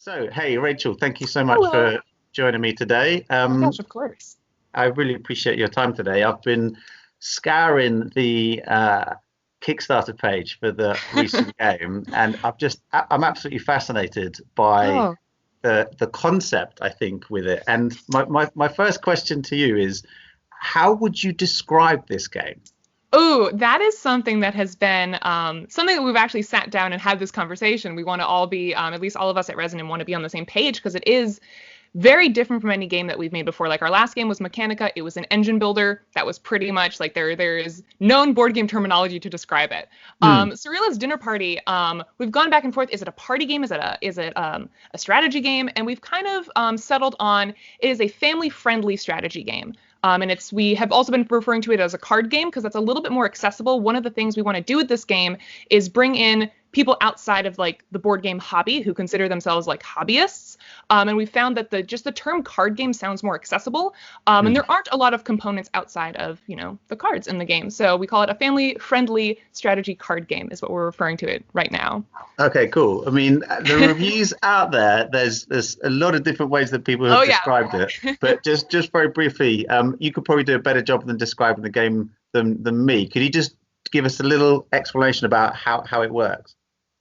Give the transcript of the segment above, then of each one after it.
So, hey, Rachel, thank you so much Hello. for joining me today. Oh my gosh, of course. I really appreciate your time today. I've been scouring the Kickstarter page for the recent game, and I'm absolutely fascinated by Oh, the concept, I think, with it. And my first question to you is, how would you describe this game? oh, that is something that has been something that we've actually sat down and had this conversation. We want to all be, at least all of us at Resonym want to be on the same page because it is very different from any game that we've made before. Like our last game was Mechanica. It was an engine builder. That was pretty much like there is known board game terminology to describe it. Hmm. Surrealist Dinner Party. We've gone back and forth. Is it a party game? Is it a strategy game? And we've kind of settled on it is a family friendly strategy game. And we have also been referring to it as a card game because that's a little bit more accessible. One of the things we want to do with this game is bring in people outside of like the board game hobby who consider themselves like hobbyists. And we found that the term card game sounds more accessible. And Hmm. there aren't a lot of components outside of, the cards in the game. So we call it a family friendly strategy card game is what we're referring to it right now. Okay, cool. I mean, the reviews out there, there's a lot of different ways that people have Oh yeah. described it. But just very briefly, you could probably do a better job than describing the game than me. Could you just give us a little explanation about how it works?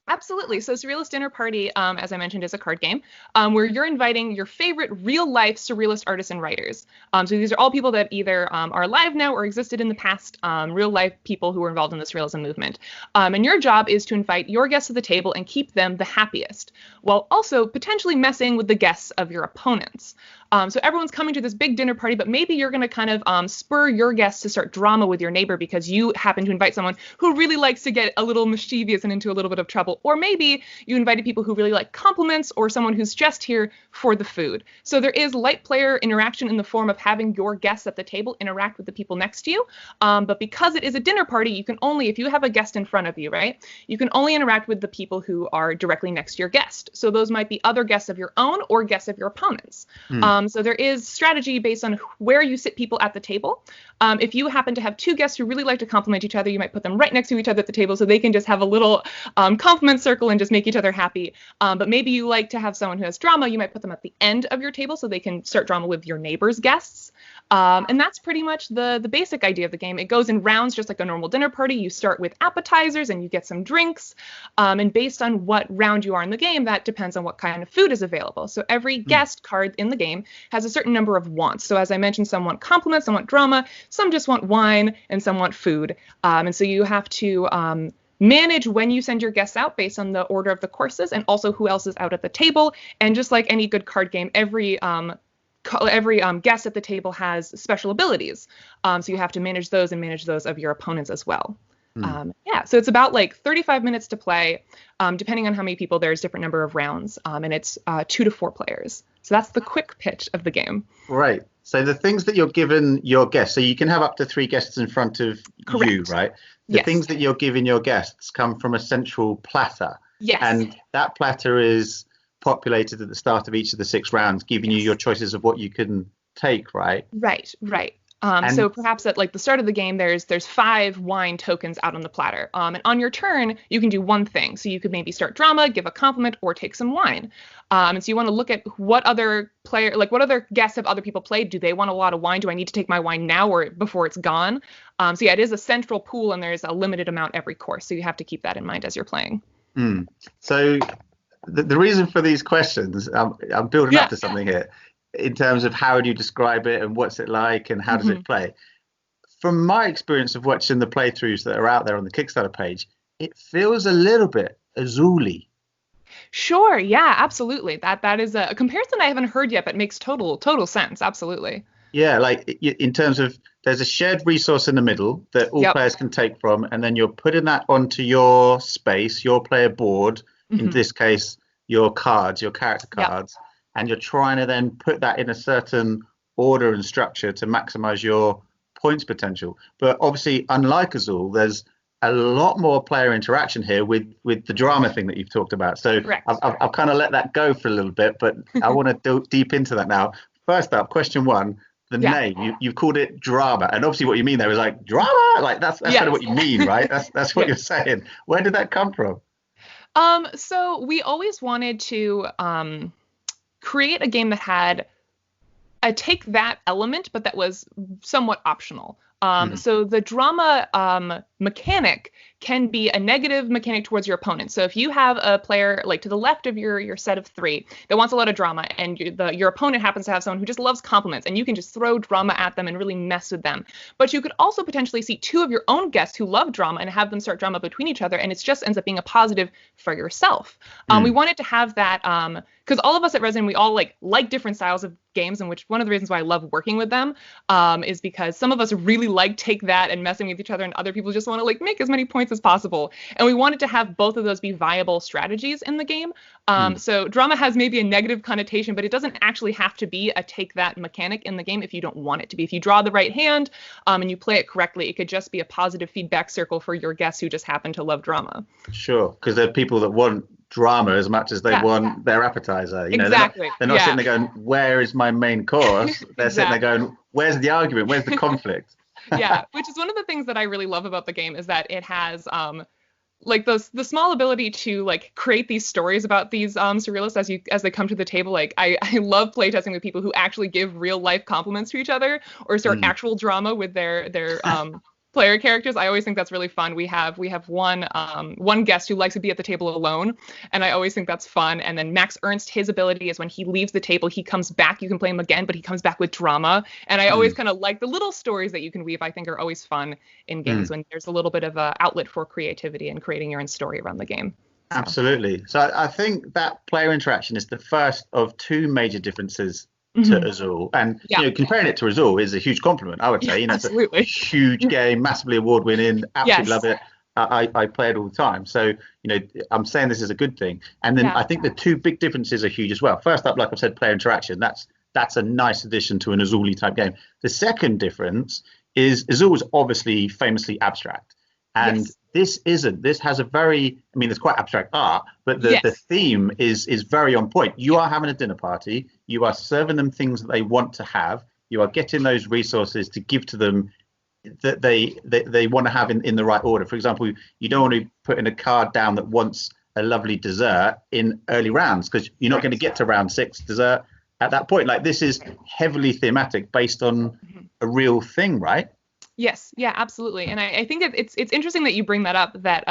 Absolutely. So, Surrealist Dinner Party, as I mentioned, is a card game where you're inviting your favorite real life surrealist artists and writers. So, these are all people that either are alive now or existed in the past, real life people who were involved in the surrealism movement. And your job is to invite your guests to the table and keep them the happiest, while also potentially messing with the guests of your opponents. So everyone's coming to this big dinner party, but maybe you're going to kind of spur your guests to start drama with your neighbor because you happen to invite someone who really likes to get a little mischievous and into a little bit of trouble. Or maybe you invited people who really like compliments or someone who's just here for the food. So there is light player interaction in the form of having your guests at the table interact with the people next to you. But because it is a dinner party, you can only, if you have a guest in front of you, right, you can only interact with the people who are directly next to your guest. So those might be other guests of your own or guests of your opponents. Hmm. So there is strategy based on where you sit people at the table. If you happen to have two guests who really like to compliment each other, you might put them right next to each other at the table so they can just have a little compliment circle and just make each other happy. But maybe you like to have someone who has drama, you might put them at the end of your table so they can start drama with your neighbor's guests. And that's pretty much the basic idea of the game. It goes in rounds just like a normal dinner party. You start with appetizers and you get some drinks. And based on what round you are in the game, that depends on what kind of food is available. So every guest card in the game has a certain number of wants. So as I mentioned, some want compliments, some want drama, some just want wine, and some want food. And so you have to manage when you send your guests out based on the order of the courses and also who else is out at the table. And just like any good card game, every guest at the table has special abilities. So you have to manage those and manage those of your opponents as well. Hmm. Yeah, so it's about like 35 minutes to play. Depending on how many people, there's different number of rounds, and it's 2 to 4 players. So that's the quick pitch of the game. Right. So the things that you're giving your guests, so you can have up to three guests in front of you, Correct. right? The Yes. things that you're giving your guests come from a central platter, Yes. and that platter is populated at the start of each of the 6 rounds, giving you Yes. your choices of what you can take, right? Right, right. So And perhaps at like the start of the game, there's 5 wine tokens out on the platter. And on your turn, you can do one thing. So you could maybe start drama, give a compliment, or take some wine. And so you want to look at what other guests have other people played. Do they want a lot of wine? Do I need to take my wine now or before it's gone? So yeah, it is a central pool, and there's a limited amount every course. So you have to keep that in mind as you're playing. so the reason for these questions, I'm building up Yeah. to something here in terms of how do you describe it and what's it like and how does Mhm. it play? From my experience of watching the playthroughs that are out there on the Kickstarter page, it feels a little bit Azuli. Sure. Yeah, absolutely. That is a comparison I haven't heard yet, but makes total sense. Absolutely. Yeah, like in terms of there's a shared resource in the middle that all Yep. players can take from, and then you're putting that onto your space, your player board, in Hmm. this case, your cards, your character Yep. cards, and you're trying to then put that in a certain order and structure to maximize your points potential. But obviously, unlike us all, there's a lot more player interaction here with the drama thing that you've talked about. So Correct. I've kind of let that go for a little bit, but I want to go deep into that now. First up, question one. The Yeah. name you've called it drama, and obviously what you mean there is like drama, like that's kind of Yes. what you mean, right? That's what you're Yes. saying. Where did that come from? So we always wanted to create a game that had a take that element, but that was somewhat optional. So the drama mechanic can be a negative mechanic towards your opponent. So if you have a player like to the left of your set of 3 that wants a lot of drama, and your opponent happens to have someone who just loves compliments, and you can just throw drama at them and really mess with them. But you could also potentially see 2 of your own guests who love drama and have them start drama between each other, and it just ends up being a positive for yourself. We wanted to have that because all of us at Resonym, we all like different styles of games, and which one of the reasons why I love working with them is because some of us really like take that and messing with each other, and other people just want to make as many points as possible. And we wanted to have both of those be viable strategies in the game. So drama has maybe a negative connotation, but it doesn't actually have to be a take that mechanic in the game if you don't want it to be. If you draw the right hand and you play it correctly, it could just be a positive feedback circle for your guests who just happen to love drama. Sure, because there are people that want drama as much as they want their appetizer. Exactly. They're not sitting there going, where is my main course? They're sitting there going, where's the argument? Where's the conflict? Which is one of the things that I really love about the game, is that it has the small ability to create these stories about these surrealists as they come to the table. I love playtesting with people who actually give real life compliments to each other or start actual drama with their player characters. I always think that's really fun. We have one guest who likes to be at the table alone, and I always think that's fun. And then Max Ernst, his ability is when he leaves the table, he comes back. You can play him again, but he comes back with drama. And I always kind of like the little stories that you can weave. I think are always fun in games when there's a little bit of a outlet for creativity and creating your own story around the game. So. Absolutely. So I think that player interaction is the first of 2 major differences to Azul, and comparing it to Azul is a huge compliment, I would say. It's a huge game, massively award-winning, absolutely love it. I play it all the time, so I'm saying this is a good thing. And then I think the 2 big differences are huge as well. First up, like I said, player interaction. That's a nice addition to an Azul-y type game. The second difference is Azul is obviously famously abstract, and this isn't. This has a very, it's quite abstract art, but the theme is very on point. You are having a dinner party. You are serving them things that they want to have. You are getting those resources to give to them that they want to have in the right order. For example, you don't want to put in a card down that wants a lovely dessert in early rounds, because you're not going to get to round 6 dessert at that point. This is heavily thematic, based on a real thing, right? Yes, yeah, absolutely. And I think it's interesting that you bring that up, that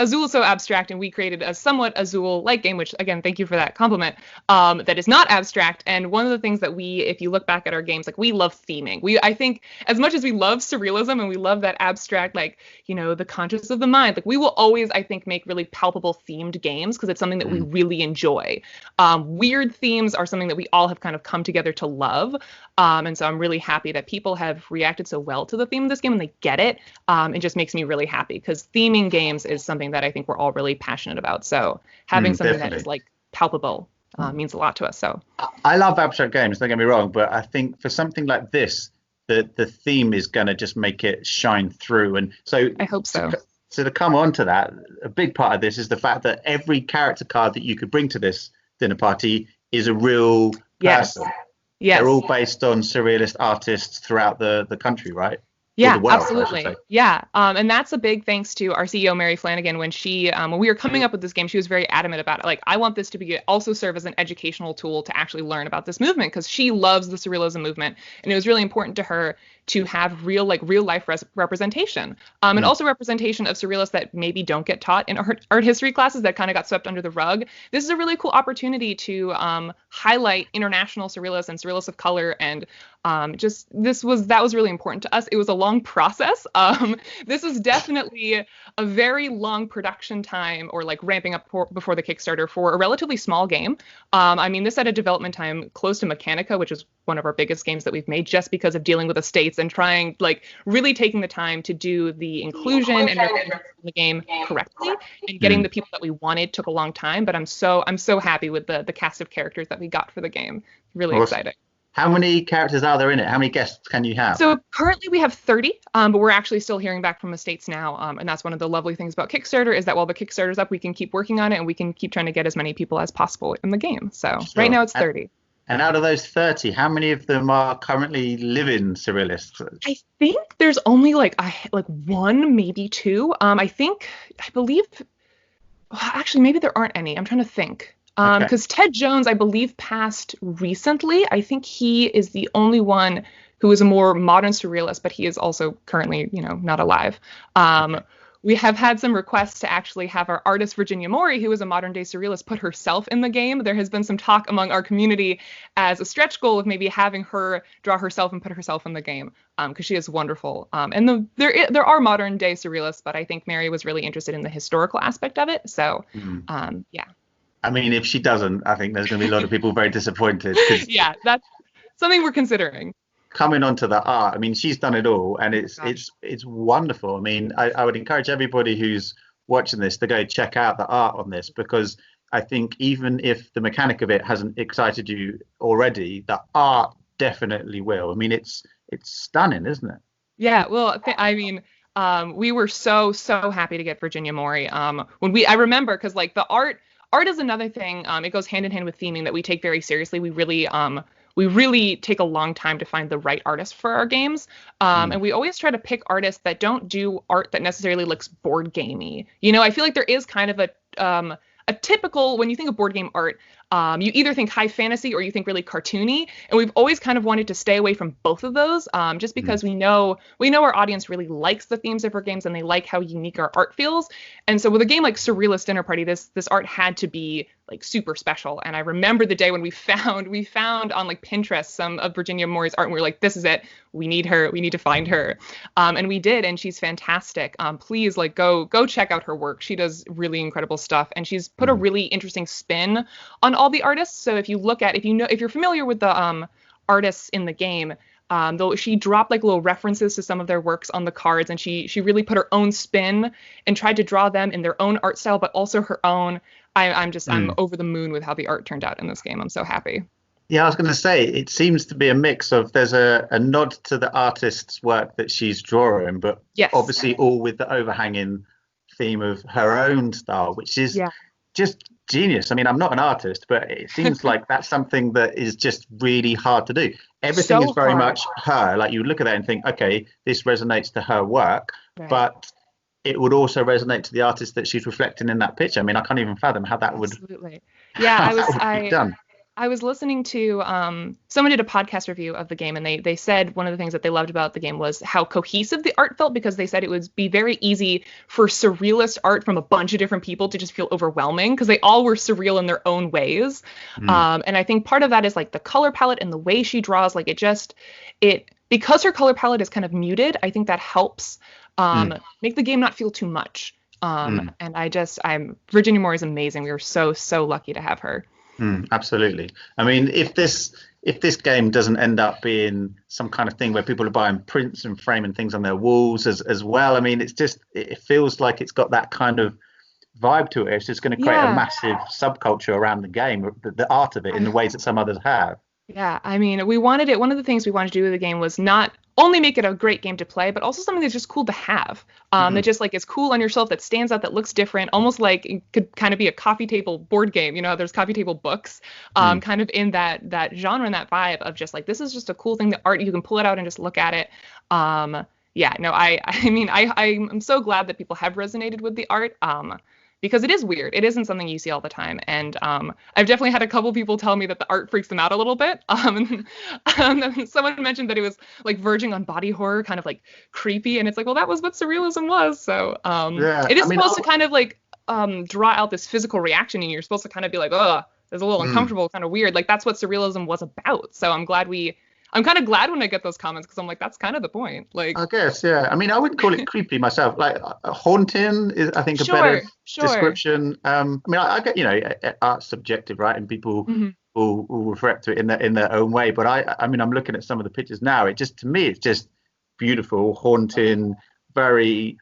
Azul is so abstract, and we created a somewhat Azul-like game, which, again, thank you for that compliment, that is not abstract. And one of the things that if you look back at our games, we love theming. I think as much as we love surrealism and we love that abstract, the conscious of the mind, we will always, I think, make really palpable themed games, because it's something that we really enjoy. Weird themes are something that we all have kind of come together to love. And so I'm really happy that people have reacted so well to the theme of this game, and they get it. It just makes me really happy, because theming games is something that I think we're all really passionate about. So having something that is palpable means a lot to us. So I love abstract games, don't get me wrong, but I think for something like this, the theme is going to just make it shine through. And so I hope so. So to come on to that, a big part of this is the fact that every character card that you could bring to this dinner party is a real person. Yes. They're all based on surrealist artists throughout the country, right? Yeah, world, absolutely. Yeah. And that's a big thanks to our CEO, Mary Flanagan. When when we were coming up with this game, she was very adamant about it. I want this to be also serve as an educational tool to actually learn about this movement, because she loves the surrealism movement. And it was really important to her to have real life representation, and also representation of surrealists that maybe don't get taught in art history classes, that kind of got swept under the rug. This is a really cool opportunity to highlight international surrealists and surrealists of color, and that was really important to us. It was a long process. This was definitely a very long production time, or ramping up before the Kickstarter, for a relatively small game. This had a development time close to Mechanica, which is one of our biggest games that we've made, just because of dealing with estates and trying, really taking the time to do the inclusion and the game correctly, and getting the people that we wanted took a long time. But I'm so happy with the cast of characters that we got for the game. Really exciting. How many characters are there in it? How many guests can you have? So currently we have 30, but we're actually still hearing back from estates now. And that's one of the lovely things about Kickstarter, is that while the Kickstarter's up, we can keep working on it, and we can keep trying to get as many people as possible in the game. So right now it's 30. And out of those 30, how many of them are currently living surrealists? I think there's only one, maybe 2. I believe Actually, maybe there aren't any. I'm trying to think. Okay. Because Ted Jones, I believe, passed recently. I think he is the only one who is a more modern surrealist, but he is also currently, not alive. Um, Okay. we have had some requests to actually have our artist Virginia Mori, who is a modern day surrealist, put herself in the game. There has been some talk among our community as a stretch goal of maybe having her draw herself and put herself in the game, because she is wonderful. And there are modern day surrealists, but I think Mary was really interested in the historical aspect of it. So, Hmm. yeah. I mean, if she doesn't, I think there's going to be a lot of people very disappointed because Yeah, that's something we're considering. coming onto the art, I mean, she's done it all, and Oh it's gosh. it's it's wonderful. I mean, I would encourage everybody who's watching this to go check out the art on this because I think even if the mechanic of it hasn't excited you already, the art definitely will. I mean, it's stunning, isn't it? Yeah, well, I mean, we were so happy to get Virginia Mori. I remember because like the art is another thing. It goes hand in hand with theming that we take very seriously. We really take a long time to find the right artist for our games. Mm, And we always try to pick artists that don't do art that necessarily looks board gamey. I feel like there is kind of a typical when you think of board game art, you either think high fantasy or you think really cartoony, and we've always kind of wanted to stay away from both of those, just mm, because we know our audience really likes the themes of our games and they like how unique our art feels. And so with a game like Surrealist Dinner Party, this art had to be like super special. And I remember the day when we found on like Pinterest some of Virginia Mori's art, and we were like, this is it. We need her. We need to find her. And we did, and she's fantastic. Please like go check out her work. She does really incredible stuff, and she's put a mm, really interesting spin on all the artists. So if you're familiar with the artists in the game, though she dropped like little references to some of their works on the cards, and she really put her own spin and tried to draw them in their own art style, but also her own. I'm mm. over the moon with how the art turned out in this game. I'm so happy. Yeah, I was going to say it seems to be a mix of there's a nod to the artist's work that she's drawing, but Yes. obviously all with the overhanging theme of her own style, which is Yeah. just genius. I mean, I'm not an artist, but it seems like that's something that is just really hard to do. Everything is So very hard. much her. Like you look at that and think, okay, this resonates to her work, Right. but it would also resonate to the artist that she's reflecting in that picture. I mean, I can't even fathom how that would Absolutely. Yeah, how that would be done. I was listening to someone did a podcast review of the game, and they said one of the things that they loved about the game was how cohesive the art felt, because they said it would be very easy for surrealist art from a bunch of different people to just feel overwhelming because they all were surreal in their own ways. Mm, And I think part of that is like the color palette and the way she draws, like it because her color palette is kind of muted, I think that helps mm, make the game not feel too much. mm. And I'm Virginia Moore is amazing. We were so lucky to have her. Absolutely. I mean, if this game doesn't end up being some kind of thing where people are buying prints and framing things on their walls as well, I mean, it feels like it's got that kind of vibe to it. It's just going to create a Yeah. massive subculture around the game, the art of it in the I ways that some others have. Yeah, I mean, we wanted it. One of the things we wanted to do with the game was not only make it a great game to play, but also something that's just cool to have. That Mm, just like is cool on your shelf, that stands out, that looks different, almost like it could kind of be a coffee table board game. You know, how there's coffee table books, mm. kind of in that genre and that vibe of just like this is just a cool thing. The art, you can pull it out and just look at it. Yeah, no, I mean, I'm so glad that people have resonated with the art. Because it is weird. It isn't something you see all the time. And I've definitely had a couple people tell me that the art freaks them out a little bit. And then someone mentioned that it was like verging on body horror, kind of like creepy. And it's like, well, that was what surrealism was. So Yeah, it is I mean, supposed to kind of like draw out this physical reaction. And you're supposed to kind of be like, oh, it's a little mm. uncomfortable, kind of weird. Like that's what surrealism was about. So I'm kind of glad when I get those comments because I'm like, that's kind of the point. Like, I guess, yeah. I mean, I wouldn't call it creepy myself. Like haunting is, I think, a better sure. description. I mean, I get, art's subjective, right? And people Hmm. will refer to it in their own way. But I mean, I'm looking at some of the pictures now. It just, to me, it's just beautiful, haunting, very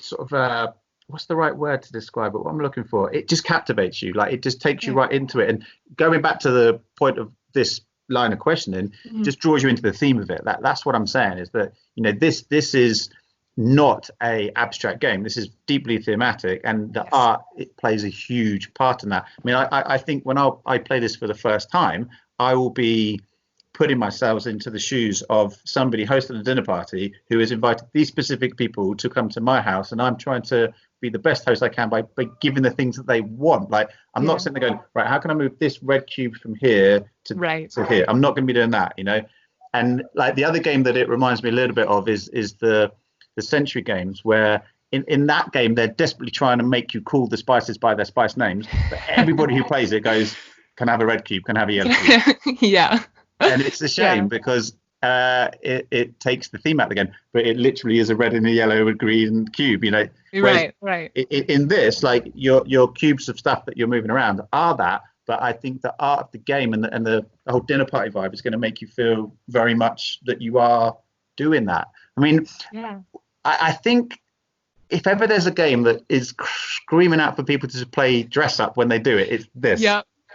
sort of, what's the right word to describe it? What I'm looking for. It just captivates you. Like it just takes you Yeah. right into it. And going back to the point of this line of questioning, Mhm. just draws you into the theme of it. That's what I'm saying is that this is not a abstract game. This is deeply thematic, and the Yes. art, it plays a huge part in that. I mean, I think when I play this for the first time, I will be putting myself into the shoes of somebody hosting a dinner party who has invited these specific people to come to my house, and I'm trying to be the best host I can by giving the things that they want. Like, I'm not sitting there going, right, how can I move this red cube from here to here? I'm not going to be doing that, And like the other game that it reminds me a little bit of is the Century games, where in that game they're desperately trying to make you call the spices by their spice names, but everybody who plays it goes, can I have a red cube, can I have a yellow cube. Yeah. And it's a shame because it takes the theme out of the game, but it literally is a red and a yellow and green cube, Whereas right. In this, like your cubes of stuff that you're moving around are that, but I think the art of the game and the whole dinner party vibe is going to make you feel very much that you are doing that. I mean, I think if ever there's a game that is screaming out for people to play dress up when they do it, it's this.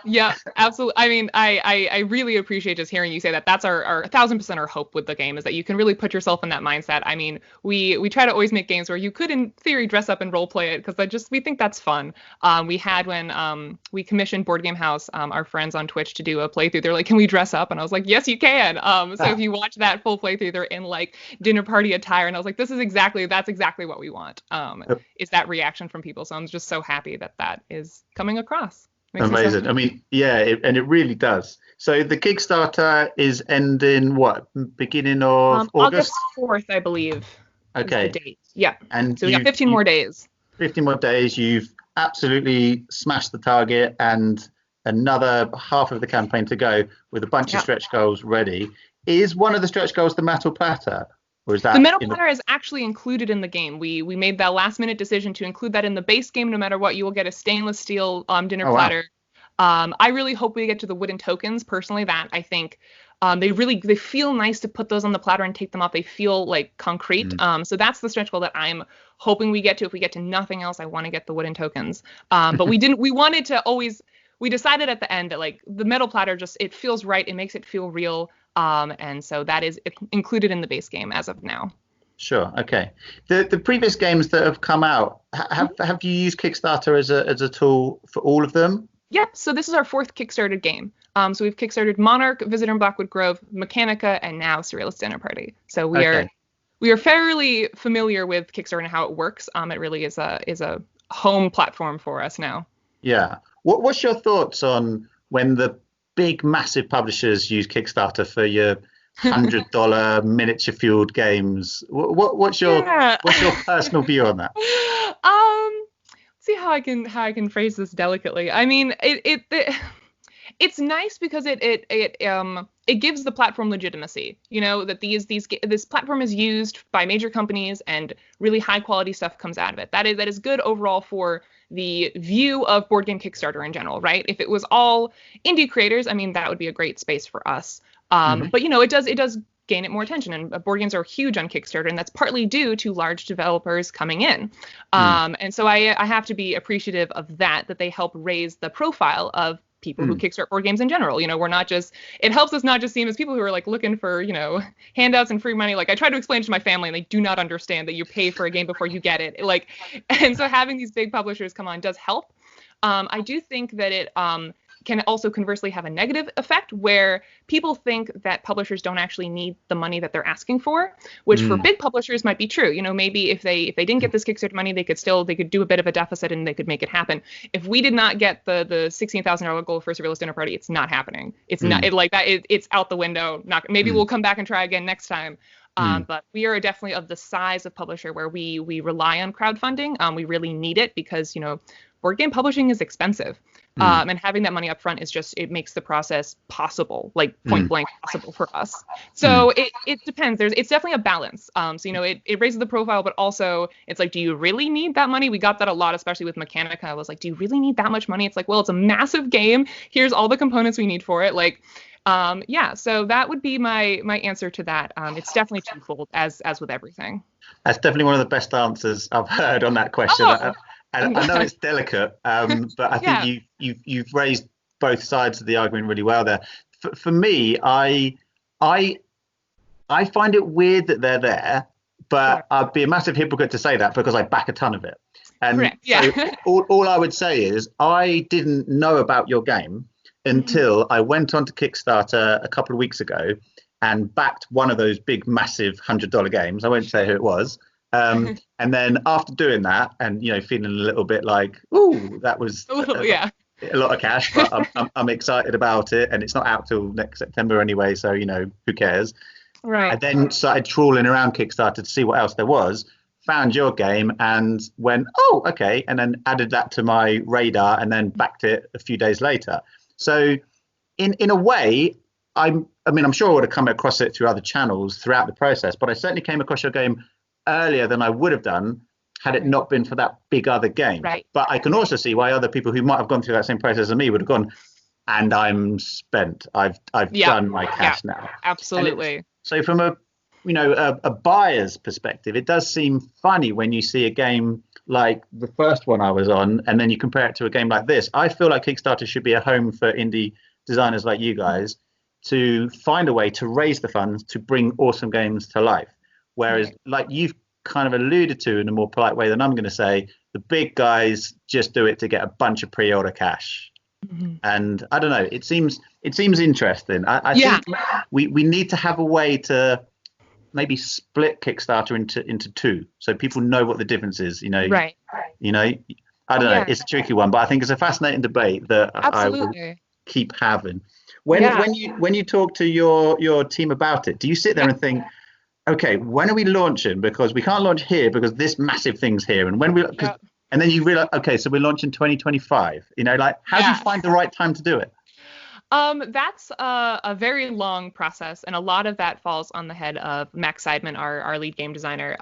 Yeah, absolutely. I mean, I really appreciate just hearing you say that. That's our 1000% our hope with the game, is that you can really put yourself in that mindset. I mean, we try to always make games where you could, in theory, dress up and role play it, because we think that's fun. We had when we commissioned Board Game House, our friends on Twitch, to do a playthrough. They're like, can we dress up? And I was like, yes, you can. So if you watch that full playthrough, they're in like dinner party attire, and I was like, that's exactly what we want. Is that reaction from people? So I'm just so happy that is coming across. Amazing. I mean, and it really does. So the Kickstarter is ending beginning of August 4th, I believe. Okay. Is the date. Yeah. And so we got 15 more days. 15 more days. You've absolutely smashed the target, and another half of the campaign to go with a bunch of stretch goals ready. Is one of the stretch goals the metal platter? Or is that the metal platter is actually included in the game. We made that last minute decision to include that in the base game. No matter what, you will get a stainless steel dinner platter. Wow. I really hope we get to the wooden tokens. Personally, that I think they feel nice to put those on the platter and take them off. They feel like concrete. So that's the stretch goal that I'm hoping we get to. If we get to nothing else, I want to get the wooden tokens. But we didn't. We wanted to always. We decided at the end that like the metal platter it feels right. It makes it feel real. And so that is included in the base game as of now. Sure. Okay. The previous games that have come out, have you used Kickstarter as a tool for all of them? Yep. So this is our 4th Kickstarted game. So we've Kickstarted Monarch, Visitor in Blackwood Grove, Mechanica, and now Surrealist Dinner Party. So we are fairly familiar with Kickstarter and how it works. It really is a home platform for us now. Yeah. What's your thoughts on when the big, massive publishers use Kickstarter for your $100 miniature fueled games? What's your personal view on that? See how I can phrase this delicately. I mean, it's nice because it gives the platform legitimacy. That this platform is used by major companies and really high quality stuff comes out of it. That is good overall for the view of board game Kickstarter in general, right? If it was all indie creators, I mean, that would be a great space for us. But it does gain it more attention, and board games are huge on Kickstarter, and that's partly due to large developers coming in. And so I have to be appreciative of that they help raise the profile of people who kickstart board games in general. It helps us not just see them as people who are like looking for, handouts and free money. Like I try to explain to my family and they do not understand that you pay for a game before you get it. And so having these big publishers come on does help. I do think that it can also conversely have a negative effect where people think that publishers don't actually need the money that they're asking for, which for big publishers might be true. Maybe if they didn't get this Kickstarter money, they could do a bit of a deficit and they could make it happen. If we did not get the $16,000 goal for Surrealist Dinner Party, it's not happening. It's not it's out the window. Maybe we'll come back and try again next time. But we are definitely of the size of publisher where we rely on crowdfunding. We really need it because, board game publishing is expensive. And having that money up front is it makes the process possible, like point blank possible for us. So it depends. It's definitely a balance. So, it raises the profile, but also it's like, do you really need that money? We got that a lot, especially with Mechanica. I was like, do you really need that much money? It's like, well, it's a massive game. Here's all the components we need for it. So that would be my answer to that. It's definitely twofold as with everything. That's definitely one of the best answers I've heard on that question. And I know it's delicate, but I think you've raised both sides of the argument really well there. For me, I find it weird that they're there, but I'd be a massive hypocrite to say that because I back a ton of it. And so all I would say is I didn't know about your game until I went onto Kickstarter a couple of weeks ago and backed one of those big, massive $100 games. I won't say who it was. And then after doing that, and feeling a little bit like, ooh, that was a lot of cash, but I'm excited about it, and it's not out till next September anyway, so who cares? Right. I then started trawling around Kickstarter to see what else there was. Found your game and went, oh, okay, and then added that to my radar, and then backed it a few days later. So, in a way, I'm sure I would have come across it through other channels throughout the process, but I certainly came across your game earlier than I would have done had it not been for that big other game. Right. But I can also see why other people who might have gone through that same process as me would have gone, and I'm spent. I've done my cash now. Absolutely. So from a buyer's perspective, it does seem funny when you see a game like the first one I was on, and then you compare it to a game like this. I feel like Kickstarter should be a home for indie designers like you guys to find a way to raise the funds to bring awesome games to life. Whereas, like you've kind of alluded to in a more polite way than I'm going to say, the big guys just do it to get a bunch of pre-order cash. And I don't know, it seems interesting. I think we need to have a way to maybe split Kickstarter into two, so people know what the difference is. Right. I don't know. It's a tricky one, but I think it's a fascinating debate that I will keep having. When you talk to your team about it, do you sit there and think, okay, when are we launching? Because we can't launch here because this massive thing's here, and and then you realize, okay, so we're launching 2025. How do you find the right time to do it? That's a very long process, and a lot of that falls on the head of Max Seidman, our lead game designer.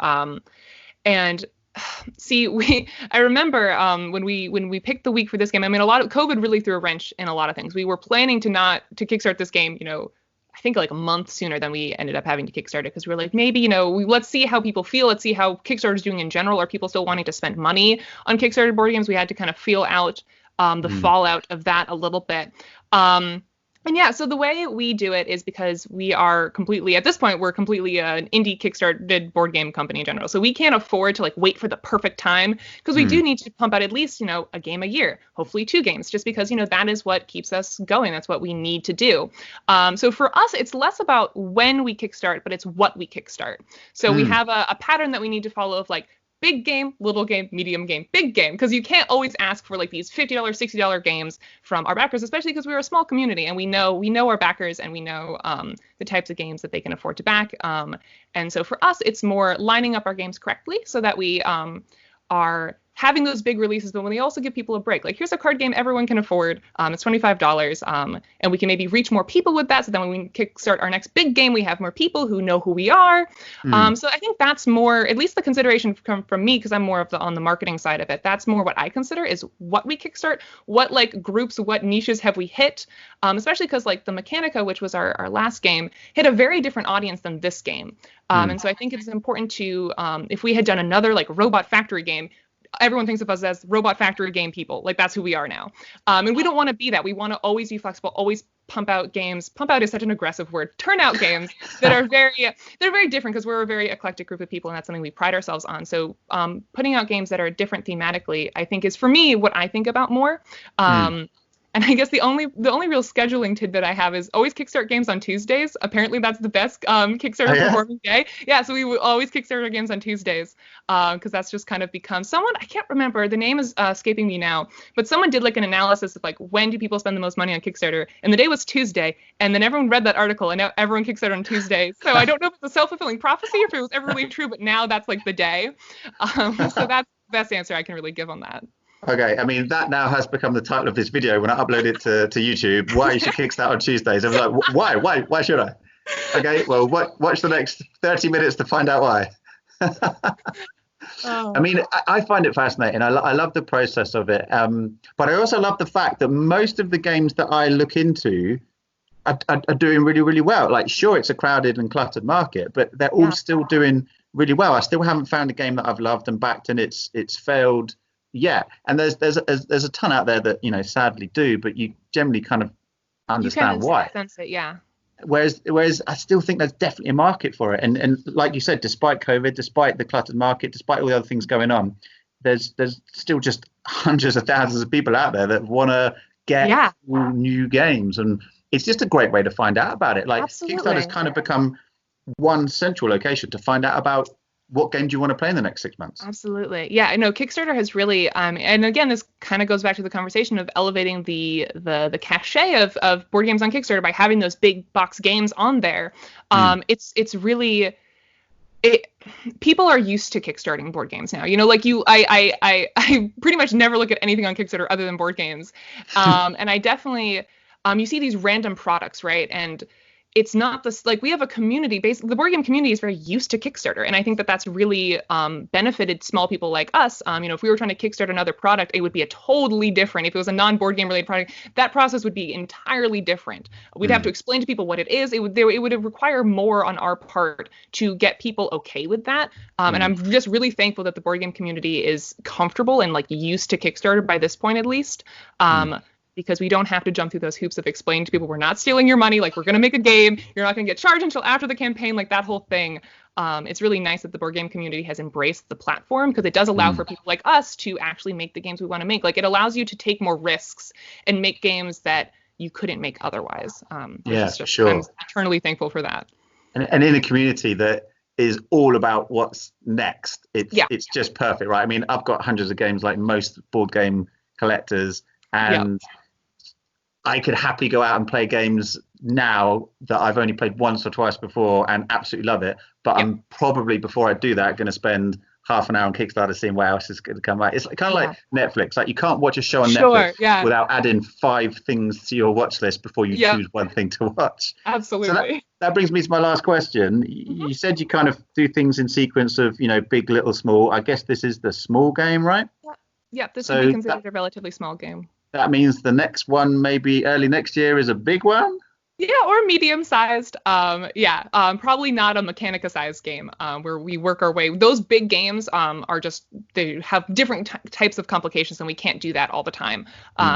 And see, I remember when we picked the week for this game. A lot of COVID really threw a wrench in a lot of things. We were planning to kickstart this game, I think like a month sooner than we ended up having to kickstart it, because we were like, maybe, let's see how people feel. Let's see how Kickstarter is doing in general. Are people still wanting to spend money on Kickstarter board games? We had to kind of feel out the fallout of that a little bit. So the way we do it is because we are completely, at this point, we're completely an indie Kickstarted board game company in general. So we can't afford to wait for the perfect time, because we do need to pump out at least, a game a year, hopefully 2 games, just because, that is what keeps us going. That's what we need to do. So for us, it's less about when we kickstart, but it's what we kickstart. So we have a pattern that we need to follow of big game, little game, medium game, big game, because you can't always ask for these $50, $60 games from our backers, especially because we're a small community and we know our backers, and we know the types of games that they can afford to back. And so for us, it's more lining up our games correctly so that we are having those big releases, but when they also give people a break, here's a card game everyone can afford. It's $25, and we can maybe reach more people with that. So then when we kickstart our next big game, we have more people who know who we are. So I think that's more, at least the consideration from me, because I'm more on the marketing side of it. That's more what I consider is what we kickstart, what groups, what niches have we hit, especially because the Mechanica, which was our last game, hit a very different audience than this game. And so I think it's important to, if we had done another Robot Factory game, everyone thinks of us as Robot Factory game people. That's who we are now. And we don't want to be that. We want to always be flexible, always pump out games. Pump out is such an aggressive word. Turn out games that are they're very different, because we're a very eclectic group of people, and that's something we pride ourselves on. So putting out games that are different thematically, I think, is for me what I think about more. And I guess the only real scheduling tidbit I have is always kickstart games on Tuesdays. Apparently that's the best Kickstarter performing day. Yeah, so we will always kickstart our games on Tuesdays, because that's just kind of become someone, I can't remember, the name is escaping me now, but someone did an analysis of when do people spend the most money on Kickstarter, and the day was Tuesday, and then everyone read that article, and now everyone kickstarted on Tuesday. So I don't know if it's a self-fulfilling prophecy or if it was ever really true, but now that's the day. So that's the best answer I can really give on that. Okay, that now has become the title of this video when I upload it to YouTube. Why you should kickstart on Tuesdays? I was like, why should I? Okay, well, watch the next 30 minutes to find out why. I find it fascinating. I love the process of it, but I also love the fact that most of the games that I look into are doing really, really well. Sure, it's a crowded and cluttered market, but they're all still doing really well. I still haven't found a game that I've loved and backed and it's failed. Yeah, and there's a ton out there that sadly do, but you generally kind of understand why. Sense it, yeah. Whereas I still think there's definitely a market for it, and like you said, despite COVID, despite the cluttered market, despite all the other things going on, there's still just hundreds of thousands of people out there that want to get Yeah. new games. And it's just a great way to find out about it. Like Kickstarter's Absolutely. kind of become one central location to find out about what games you want to play in the next 6 months. Absolutely. Yeah, I know Kickstarter has really and again this kind of goes back to the conversation of elevating the cachet of board games on Kickstarter by having those big box games on there. It's really people are used to kickstarting board games now. You know, like I pretty much never look at anything on Kickstarter other than board games. And I definitely you see these random products, right? And it's not this, like, we have a community based, the board game community is very used to Kickstarter, and I think that that's really benefited small people like us. You know, if we were trying to kickstart another product, it would be a totally different, if it was a non-board game related product, that process would be entirely different. We'd have to explain to people what it is. It would require more on our part to get people okay with that. And I'm just really thankful that the board game community is comfortable and like used to Kickstarter by this point, at least. Because we don't have to jump through those hoops of explaining to people we're not stealing your money, like we're going to make a game, you're not going to get charged until after the campaign, like that whole thing. It's really nice that the board game community has embraced the platform, because it does allow for people like us to actually make the games we want to make. Like, it allows you to take more risks and make games that you couldn't make otherwise. Yeah, sure. I'm eternally thankful for that. And in a community that is all about what's next, it's just perfect, right? I mean, I've got hundreds of games like most board game collectors, and I could happily go out and play games now that I've only played once or twice before and absolutely love it. But I'm probably, before I do that, going to spend half an hour on Kickstarter seeing what else is going to come out. It's kind of like Netflix. Like, you can't watch a show on Netflix without adding 5 things to your watch list before you choose one thing to watch. Absolutely. So that brings me to my last question. You said you kind of do things in sequence of, you know, big, little, small. I guess this is the small game, right? Yeah, this would be considered a relatively small game. That means the next one, maybe early next year, is a big one? Yeah, or medium-sized. Probably not a Mechanica-sized game where we work our way. Those big games are just, they have different types of complications, and we can't do that all the time.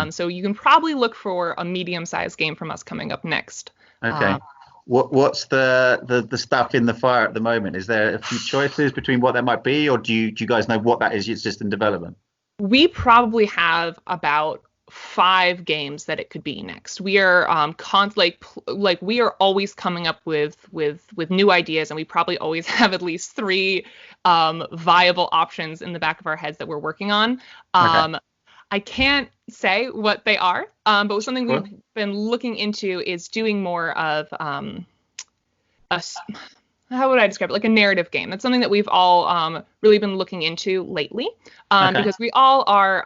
So you can probably look for a medium-sized game from us coming up next. Okay. What's the stuff in the fire at the moment? Is there a few choices between what that might be, or do you guys know what that is? It's just in development. We probably have about 5 games that it could be next. We are we are always coming up with new ideas, and we probably always have at least 3 viable options in the back of our heads that we're working on. I can't say what they are, but something we've been looking into is doing more of how would I describe it? Like a narrative game. That's something that we've all really been looking into lately, because we all are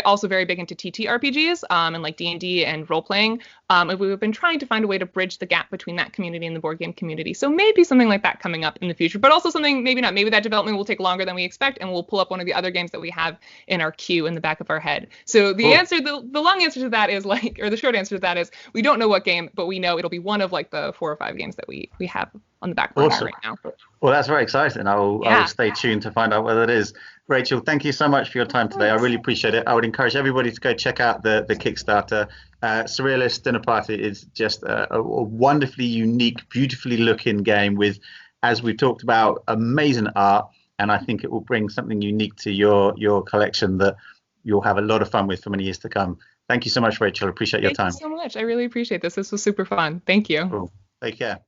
also very big into TTRPGs and like D&D and role playing. And we've been trying to find a way to bridge the gap between that community and the board game community. So maybe something like that coming up in the future, but also something maybe not. Maybe that development will take longer than we expect, and we'll pull up one of the other games that we have in our queue in the back of our head. So the answer, the long answer to that is or the short answer to that is, we don't know what game, but we know it'll be one of like the 4 or 5 games that we have on the back burner right now. Well, that's very exciting. I'll stay tuned to find out what it is. Rachel, thank you so much for your time today. I really appreciate it. I would encourage everybody to go check out the Kickstarter. Surrealist Dinner Party is just a wonderfully unique, beautifully looking game with, as we've talked about, amazing art. And I think it will bring something unique to your collection that you'll have a lot of fun with for many years to come. Thank you so much, Rachel. I appreciate your time. Thank you so much. I really appreciate this. This was super fun. Thank you. Cool. Take care.